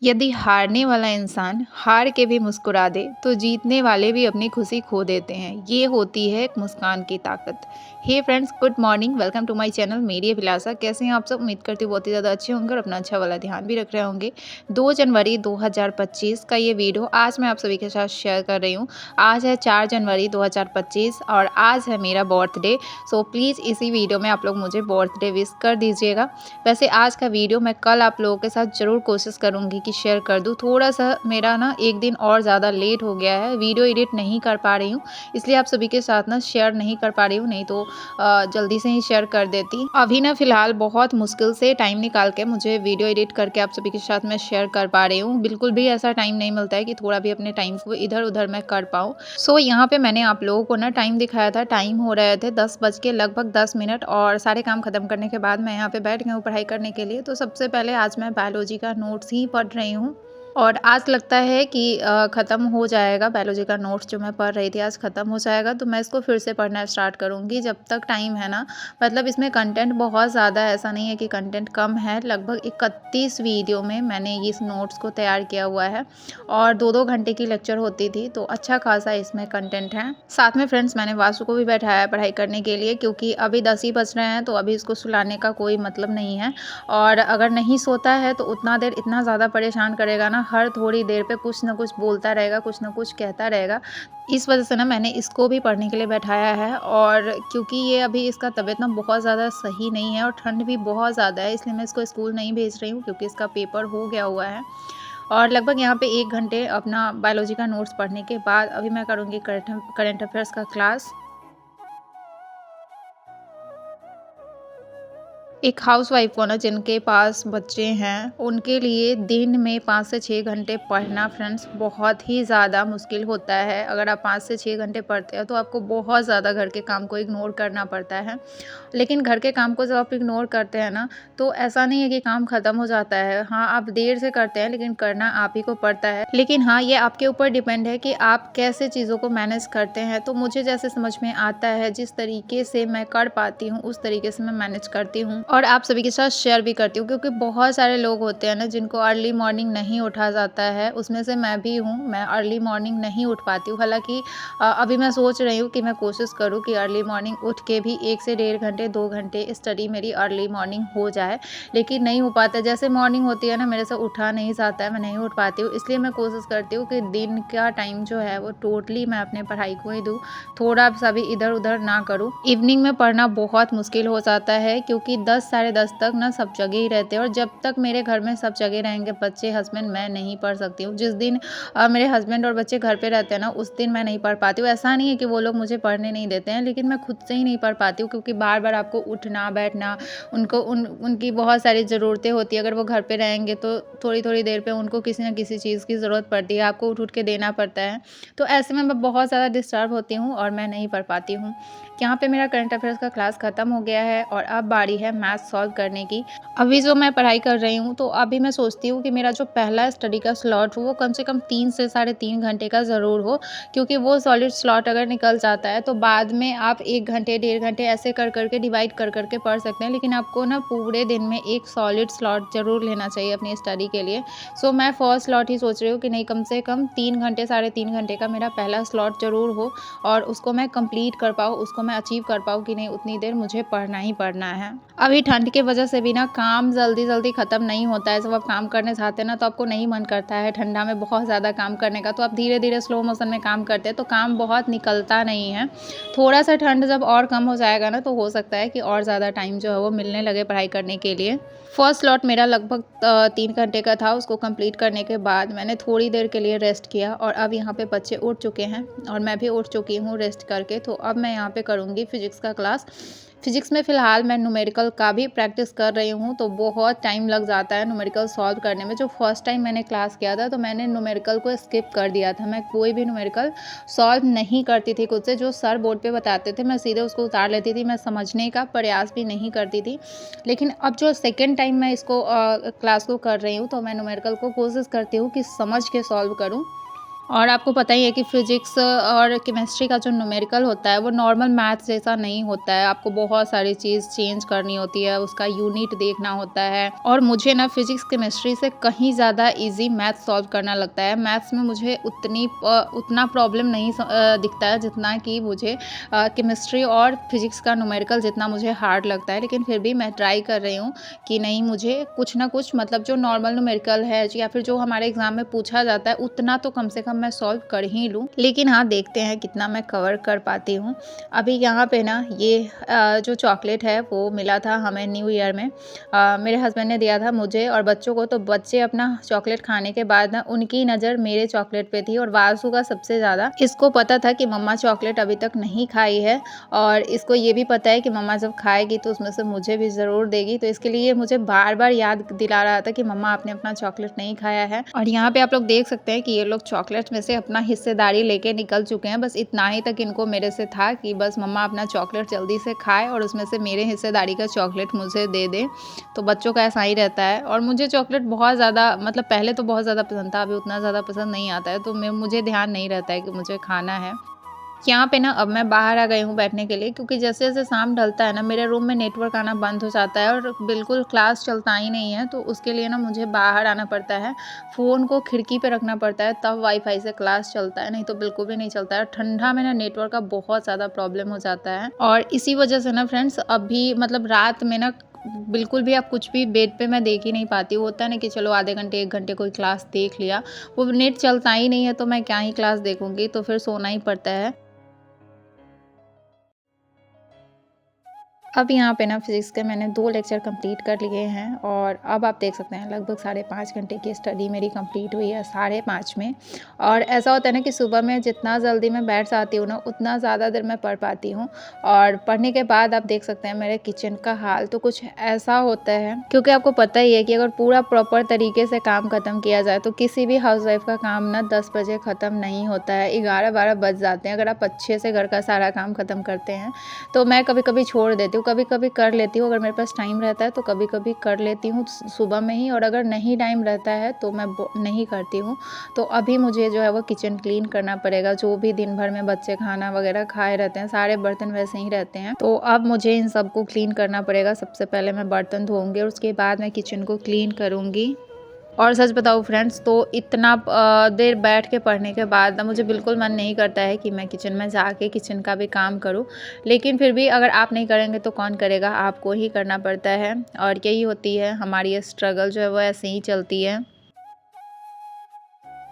यदि हारने वाला इंसान हार के भी मुस्कुरा दे तो जीतने वाले भी अपनी खुशी खो देते हैं। ये होती है एक मुस्कान की ताकत। Hey friends, good morning, welcome to my channel मेरी अभिलाषा। कैसे हैं आप सब? उम्मीद करती हूँ बहुत ही ज़्यादा अच्छे होंगे और अपना अच्छा वाला ध्यान भी रख रहे होंगे। 2 जनवरी 2025 का ये वीडियो आज मैं आप सभी के साथ शेयर कर रही हूँ। आज है 4 जनवरी 2025 और आज है मेरा बर्थडे। सो प्लीज़ इसी वीडियो में आप लोग मुझे बर्थडे विश कर दीजिएगा। वैसे आज का वीडियो मैं कल आप लोगों के साथ ज़रूर कोशिश करूँगी कि शेयर कर दूँ। थोड़ा-सा मेरा ना 1 दिन और ज़्यादा लेट हो गया है, वीडियो एडिट नहीं कर पा रही हूँ, इसलिए आप सभी के साथ ना शेयर नहीं कर पा रही हूँ, नहीं तो जल्दी से ही शेयर कर देती। अभी ना फ़िलहाल बहुत मुश्किल से टाइम निकाल के मुझे वीडियो एडिट करके आप सभी के साथ मैं शेयर कर पा रही हूँ। बिल्कुल भी ऐसा टाइम नहीं मिलता है कि थोड़ा भी अपने टाइम को इधर-उधर मैं कर पाऊँ। सो यहाँ पे मैंने आप लोगों को ना टाइम दिखाया था, टाइम हो रहे थे 10 बज के लगभग 10 मिनट और सारे काम ख़त्म करने के बाद मैं यहाँ पे बैठ गई हूँ पढ़ाई करने के लिए। तो सबसे पहले आज मैं बायोलॉजी का नोट्स ही पढ़ रही हूँ और आज लगता है कि ख़त्म हो जाएगा। बायोलॉजी का नोट्स जो मैं पढ़ रही थी आज ख़त्म हो जाएगा, तो मैं इसको फिर से पढ़ना स्टार्ट करूँगी जब तक टाइम है ना। मतलब इसमें कंटेंट बहुत ज़्यादा है, ऐसा नहीं है कि कंटेंट कम है। लगभग 31 वीडियो में मैंने इस नोट्स को तैयार किया हुआ है और 2-2 घंटे की लेक्चर होती थी, तो अच्छा खासा इसमें कंटेंट है। साथ में फ्रेंड्स मैंने वासु को भी बैठाया है पढ़ाई करने के लिए, क्योंकि अभी 10 ही बज रहे हैं, तो अभी इसको सुलाने का कोई मतलब नहीं है। और अगर नहीं सोता है तो उतना देर इतना ज़्यादा परेशान करेगा ना, हर थोड़ी देर पे कुछ ना कुछ बोलता रहेगा, कुछ ना कुछ कहता रहेगा। इस वजह से ना मैंने इसको भी पढ़ने के लिए बैठाया है। और क्योंकि ये अभी इसका तबीयत ना बहुत ज़्यादा सही नहीं है और ठंड भी बहुत ज़्यादा है, इसलिए मैं इसको स्कूल नहीं भेज रही हूँ, क्योंकि इसका पेपर हो गया हुआ है। और लगभग यहाँ पे 1 घंटे अपना बायोलॉजी का नोट्स पढ़ने के बाद अभी मैं करूँगी करंट अफेयर्स का क्लास। एक हाउसवाइफ को ना जिनके पास बच्चे हैं, उनके लिए दिन में 5 से 6 घंटे पढ़ना फ्रेंड्स बहुत ही ज़्यादा मुश्किल होता है। अगर आप 5 से 6 घंटे पढ़ते हो तो आपको बहुत ज़्यादा घर के काम को इग्नोर करना पड़ता है। लेकिन घर के काम को जब आप इग्नोर करते हैं ना, तो ऐसा नहीं है कि काम ख़त्म हो जाता है। हाँ, आप देर से करते हैं लेकिन करना आप ही को पड़ता है। लेकिन हाँ, ये आपके ऊपर डिपेंड है कि आप कैसे चीज़ों को मैनेज करते हैं। तो मुझे जैसे समझ में आता है, जिस तरीके से मैं कर पाती हूँ, उस तरीके से मैं मैनेज करती हूँ और आप सभी के साथ शेयर भी करती हूँ, क्योंकि बहुत सारे लोग होते हैं ना जिनको अर्ली मॉर्निंग नहीं उठा जाता है। उसमें से मैं भी हूँ, मैं अर्ली मॉर्निंग नहीं उठ पाती हूँ। हालाँकि अभी मैं सोच रही हूँ कि मैं कोशिश करूँ कि अर्ली मॉर्निंग उठ के भी 1 से डेढ़ घंटे, 2 घंटे स्टडी मेरी अर्ली मॉर्निंग हो जाए, लेकिन नहीं हो पाता। जैसे मॉर्निंग होती है ना, मेरे से उठा नहीं जाता है, मैं नहीं उठ पाती हूँ। इसलिए मैं कोशिश करती हूँ कि दिन का टाइम जो है वो टोटली मैं अपने पढ़ाई को ही दूँ, थोड़ा सा भी इधर-उधर ना करूँ। इवनिंग में पढ़ना बहुत मुश्किल हो जाता है, क्योंकि 10 साढ़े 10 तक ना सब जगह ही रहते हैं और जब तक मेरे घर में सब जगह रहेंगे, बच्चे, हस्बैंड, मैं नहीं पढ़ सकती हूँ। जिस दिन मेरे हस्बैंड और बच्चे घर पे रहते हैं ना, उस दिन मैं नहीं पढ़ पाती हूँ। ऐसा नहीं है कि वो लोग मुझे पढ़ने नहीं देते हैं, लेकिन मैं खुद से ही नहीं पढ़ पाती हूँ, क्योंकि बार-बार आपको उठना, बैठना, उनकी बहुत सारी ज़रूरतें होती है। अगर वो घर पे रहेंगे तो थोड़ी-थोड़ी देर पे उनको किसी न किसी चीज़ की ज़रूरत पड़ती है, आपको उठ-उठ के देना पड़ता है। तो ऐसे में मैं बहुत ज़्यादा डिस्टर्ब होती हूँ और मैं नहीं पढ़ पाती हूँ। यहाँ पे मेरा करंट अफेयर्स का क्लास ख़त्म हो गया है और अब बारी है मैथ सॉल्व करने की। अभी जो मैं पढ़ाई कर रही हूँ, तो अभी मैं सोचती हूँ कि मेरा जो पहला स्टडी का स्लॉट हो वो कम से कम 3 से साढ़े 3 घंटे का ज़रूर हो, क्योंकि वो सॉलिड स्लॉट अगर निकल जाता है तो बाद में आप 1 घंटे, डेढ़ घंटे ऐसे कर के डिवाइड कर के पढ़ सकते हैं। लेकिन आपको ना पूरे दिन में एक सॉलिड स्लॉट ज़रूर लेना चाहिए अपनी स्टडी के लिए। सो मैं फर्स्ट स्लॉट ही सोच रही हूँ कि नहीं, कम से कम 3 घंटे, साढ़े 3 घंटे का मेरा पहला स्लॉट ज़रूर हो और उसको मैं कंप्लीट कर पाऊँ, उसको मैं अचीव कर पाऊँ कि नहीं, उतनी देर मुझे पढ़ना ही पढ़ना है। अभी ठंड की वजह से भी ना काम जल्दी-जल्दी ख़त्म नहीं होता है। जब आप काम करने जाते हैं ना, तो आपको नहीं मन करता है ठंडा में बहुत ज़्यादा काम करने का, तो आप धीरे-धीरे स्लो मोशन में काम करते हैं, तो काम बहुत निकलता नहीं है। थोड़ा-सा ठंड जब और कम हो जाएगा ना, तो हो सकता है कि और ज़्यादा टाइम जो है वो मिलने लगे पढ़ाई करने के लिए। फर्स्ट स्लॉट मेरा लगभग 3 घंटे का था। उसको कंप्लीट करने के बाद मैंने थोड़ी देर के लिए रेस्ट किया और अब यहाँ पे बच्चे उठ चुके हैं और मैं भी उठ चुकी हूँ रेस्ट करके। तो अब मैं यहाँ पे करूँगी फिज़िक्स का क्लास। फिज़िक्स में फ़िलहाल मैं न्यूमेरिकल का भी प्रैक्टिस कर रही हूँ, तो बहुत टाइम लग जाता है न्यूमेरिकल सॉल्व करने में। जो फर्स्ट टाइम मैंने क्लास किया था, तो मैंने न्यूमेरिकल को स्किप कर दिया था। मैं कोई भी न्यूमेरिकल सॉल्व नहीं करती थी खुद से, जो सर बोर्ड पे बताते थे मैं सीधे उसको उतार लेती थी, मैं समझने का प्रयास भी नहीं करती थी। लेकिन अब जो सेकंड टाइम मैं इसको क्लास को कर रही हूँ, तो मैं न्यूमेरिकल को कोशिश करती हूँ कि समझ के सॉल्व करूँ। और आपको पता ही है कि फिज़िक्स और केमिस्ट्री का जो न्यूमेरिकल होता है वो नॉर्मल मैथ्स जैसा नहीं होता है। आपको बहुत सारी चीज़ चेंज करनी होती है, उसका यूनिट देखना होता है और मुझे ना फिज़िक्स केमिस्ट्री से कहीं ज़्यादा ईज़ी मैथ्स सॉल्व करना लगता है। मैथ्स में मुझे उतना प्रॉब्लम नहीं दिखता है जितना कि मुझे केमिस्ट्री और फिज़िक्स का न्यूमेरिकल जितना मुझे हार्ड लगता है। लेकिन फिर भी मैं ट्राई कर रही हूँ कि नहीं, मुझे कुछ ना कुछ मतलब जो नॉर्मल न्यूमेरिकल है या फिर जो हमारे एग्ज़ाम में पूछा जाता है उतना तो कम से कम मैं सॉल्व कर ही लूँ। लेकिन हाँ, देखते हैं कितना मैं कवर कर पाती हूँ। अभी यहाँ पे ना ये जो चॉकलेट है वो मिला था हमें न्यू ईयर में। मेरे हस्बैंड ने दिया था मुझे और बच्चों को, तो बच्चे अपना चॉकलेट खाने के बाद ना उनकी नज़र मेरे चॉकलेट पे थी और वासु का सबसे ज़्यादा। इसको पता था कि मम्मा चॉकलेट अभी तक नहीं खाई है और इसको ये भी पता है कि मम्मा जब खाएगी तो उसमें से मुझे भी ज़रूर देगी। तो इसके लिए मुझे बार-बार याद दिला रहा था कि मम्मा आपने अपना चॉकलेट नहीं खाया है। और यहाँ पे आप लोग देख सकते हैं कि ये लोग चॉकलेट में से अपना हिस्सेदारी लेके निकल चुके हैं। बस इतना ही तक इनको मेरे से था कि बस मम्मा अपना चॉकलेट जल्दी से खाए और उसमें से मेरे हिस्सेदारी का चॉकलेट मुझे दे दे। तो बच्चों का ऐसा ही रहता है और मुझे चॉकलेट बहुत ज़्यादा, मतलब पहले तो बहुत ज़्यादा पसंद था, अभी उतना ज़्यादा पसंद नहीं आता है। तो मुझे ध्यान नहीं रहता है कि मुझे खाना है। यहाँ पे ना अब मैं बाहर आ गई हूँ बैठने के लिए, क्योंकि जैसे-जैसे शाम ढलता है ना मेरे रूम में नेटवर्क आना बंद हो जाता है और बिल्कुल क्लास चलता ही नहीं है। तो उसके लिए ना मुझे बाहर आना पड़ता है, फ़ोन को खिड़की पे रखना पड़ता है, तब वाईफ़ाई से क्लास चलता है, नहीं तो बिल्कुल भी नहीं चलता है। ठंडा में ना नेटवर्क का बहुत ज़्यादा प्रॉब्लम हो जाता है और इसी वजह से ना फ्रेंड्स अभी मतलब रात में ना बिल्कुल भी आप कुछ भी बेड पे मैं देख ही नहीं पाती हूँ। होता है ना कि चलो आधे घंटे 1 घंटे कोई क्लास देख लिया, वो नेट चलता ही नहीं है तो मैं क्या ही क्लास देखूँगी, तो फिर सोना ही पड़ता है। अब यहाँ पे ना फिज़िक्स के मैंने 2 लेक्चर कंप्लीट कर लिए हैं और अब आप देख सकते हैं लगभग साढ़े 5 घंटे की स्टडी मेरी कंप्लीट हुई है साढ़े 5 में। और ऐसा होता है ना कि सुबह में जितना जल्दी मैं बैठ जाती हूँ ना उतना ज़्यादा देर मैं पढ़ पाती हूँ। और पढ़ने के बाद आप देख सकते हैं मेरे किचन का हाल तो कुछ ऐसा होता है, क्योंकि आपको पता ही है कि अगर पूरा प्रॉपर तरीके से काम ख़त्म किया जाए तो किसी भी हाउसवाइफ़ का काम ना 10 बजे ख़त्म नहीं होता है, 11-12 बज जाते हैं अगर आप अच्छे से घर का सारा काम ख़त्म करते हैं। तो मैं कभी-कभी छोड़ देती हूँ, कभी-कभी कर लेती हूँ, अगर मेरे पास टाइम रहता है तो कभी-कभी कर लेती हूँ सुबह में ही, और अगर नहीं टाइम रहता है तो मैं नहीं करती हूँ। तो अभी मुझे जो है वो किचन क्लीन करना पड़ेगा, जो भी दिन भर में बच्चे खाना वगैरह खाए रहते हैं, सारे बर्तन वैसे ही रहते हैं। तो अब मुझे इन सबको क्लीन करना पड़ेगा। सबसे पहले मैं बर्तन धोऊँगी और उसके बाद मैं किचन को क्लीन करूँगी। और सच बताऊँ फ्रेंड्स तो इतना देर बैठ के पढ़ने के बाद ना मुझे बिल्कुल मन नहीं करता है कि मैं किचन में जाके किचन का भी काम करूँ। लेकिन फिर भी अगर आप नहीं करेंगे तो कौन करेगा, आपको ही करना पड़ता है और यही होती है हमारी ये स्ट्रगल जो है वो ऐसे ही चलती है।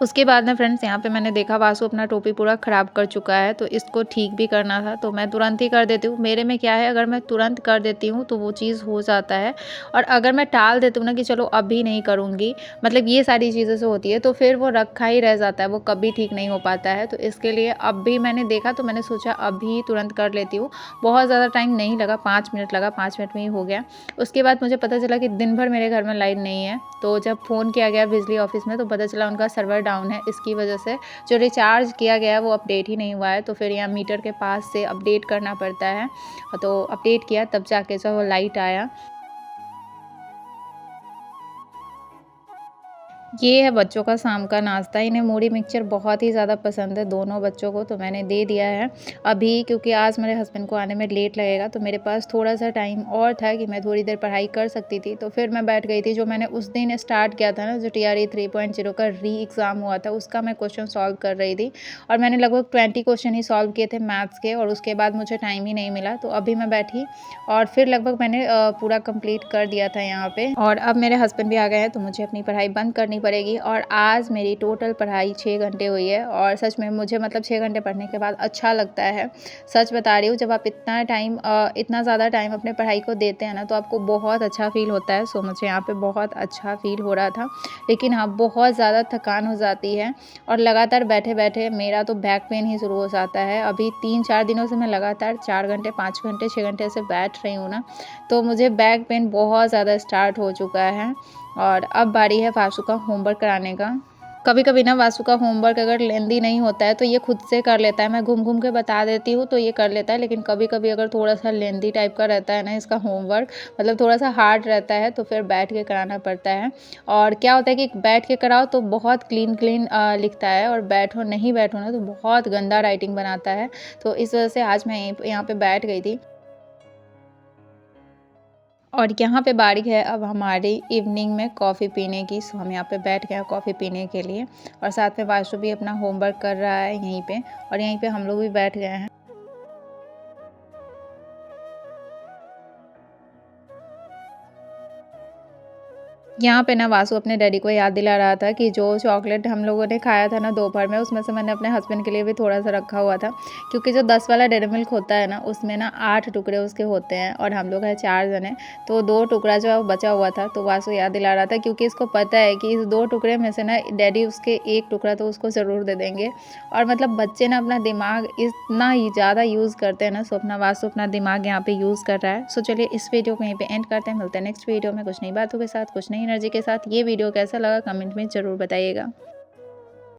उसके बाद में फ्रेंड्स यहाँ पे मैंने देखा वासु अपना टोपी पूरा ख़राब कर चुका है, तो इसको ठीक भी करना था, तो मैं तुरंत ही कर देती हूँ। मेरे में क्या है, अगर मैं तुरंत कर देती हूँ तो वो चीज़ हो जाता है, और अगर मैं टाल देती हूँ ना कि चलो अभी नहीं करूँगी, मतलब ये सारी चीज़ें से होती है, तो फिर वो रखा ही रह जाता है, वो कभी ठीक नहीं हो पाता है। तो इसके लिए अब भी मैंने देखा तो मैंने सोचा अभी तुरंत कर लेती हूँ। बहुत ज़्यादा टाइम नहीं लगा, 5 मिनट लगा, 5 मिनट में ही हो गया। उसके बाद मुझे पता चला कि दिन भर मेरे घर में लाइट नहीं है, तो जब फ़ोन किया गया बिजली ऑफ़िस में तो पता चला उनका सर्वर डाउन है। इसकी वजह से जो रिचार्ज किया गया है वो अपडेट ही नहीं हुआ है, तो फिर यहाँ मीटर के पास से अपडेट करना पड़ता है। तो अपडेट किया तब जाके जो वो लाइट आया। ये है बच्चों का शाम का नाश्ता। इन्हें मूढ़ी मिक्सचर बहुत ही ज़्यादा पसंद है दोनों बच्चों को, तो मैंने दे दिया है अभी, क्योंकि आज मेरे हस्बैंड को आने में लेट लगेगा, तो मेरे पास थोड़ा-सा टाइम और था कि मैं थोड़ी देर पढ़ाई कर सकती थी। तो फिर मैं बैठ गई थी, जो मैंने उस दिन स्टार्ट किया था ना, जो टीआरई 3.0 का री एग्ज़ाम हुआ था, उसका मैं क्वेश्चन सॉल्व कर रही थी और मैंने लगभग 20 क्वेश्चन ही सॉल्व किए थे मैथ्स के, और उसके बाद मुझे टाइम ही नहीं मिला। तो अभी मैं बैठी और फिर लगभग मैंने पूरा कंप्लीट कर दिया था यहाँ पे, और अब मेरे हस्बैंड भी आ गए हैं तो मुझे अपनी पढ़ाई बंद करनी पड़ेगी। और आज मेरी टोटल पढ़ाई 6 घंटे हुई है, और सच में मुझे मतलब 6 घंटे पढ़ने के बाद अच्छा लगता है। सच बता रही हूँ, जब आप इतना ज़्यादा टाइम अपने पढ़ाई को देते हैं ना तो आपको बहुत अच्छा फ़ील होता है। सो मुझे यहाँ पे बहुत अच्छा फ़ील हो रहा था, लेकिन हाँ, बहुत ज़्यादा थकान हो जाती है और लगातार बैठे-बैठे मेरा तो बैक पेन ही शुरू हो जाता है। अभी 3-4 दिनों से मैं लगातार 4 घंटे, 5 घंटे, 6 घंटे से बैठ रही हूँ ना, तो मुझे बैक पेन बहुत ज़्यादा स्टार्ट हो चुका है। और अब बारी है वासु का होमवर्क कराने का। कभी-कभी ना वासु का होमवर्क अगर लेंदी नहीं होता है तो ये खुद से कर लेता है, मैं घूम-घूम के बता देती हूँ तो ये कर लेता है। लेकिन कभी-कभी अगर थोड़ा-सा लेंदी टाइप का रहता है ना इसका होमवर्क, मतलब थोड़ा-सा हार्ड रहता है, तो फिर बैठ के कराना पड़ता है। और क्या होता है कि बैठ के कराओ तो बहुत क्लीन-क्लीन लिखता है, और नहीं बैठो ना तो बहुत गंदा राइटिंग बनाता है। तो इस वज़ह से आज मैं यहीं प यहाँ पे बैठ गई थी। और यहाँ पे बारी है अब हमारी इवनिंग में कॉफ़ी पीने की। सो हम यहाँ पे बैठ गए हैं कॉफ़ी पीने के लिए, और साथ में वाशु भी अपना होमवर्क कर रहा है यहीं पे, और यहीं पे हम लोग भी बैठ गए हैं। यहाँ पे ना वासु अपने डैडी को याद दिला रहा था कि जो चॉकलेट हम लोगों ने खाया था ना दोपहर में, उसमें से मैंने अपने हस्बैंड के लिए भी थोड़ा-सा रखा हुआ था। क्योंकि जो 10 वाला डेयरी मिल्क होता है ना, उसमें ना 8 टुकड़े उसके होते हैं, और हम लोग हैं 4 जने, तो 2 टुकड़ा जो है वो बचा हुआ था। तो वासु याद दिला रहा था, क्योंकि इसको पता है कि इस 2 टुकड़े में से ना डैडी उसके 1 टुकड़ा तो उसको ज़रूर दे देंगे। और मतलब बच्चे ना अपना दिमाग इतना ही ज़्यादा यूज़ करते हैं ना, सो अपना वासु अपना दिमाग यहाँ पे यूज़ कर रहा है। सो चलिए इस वीडियो को यहीं पे एंड करते हैं, मिलते हैं नेक्स्ट वीडियो में कुछ नई बातों के साथ, कुछ नई एनर्जी के साथ। ये वीडियो कैसा लगा कमेंट में ज़रूर बताइएगा।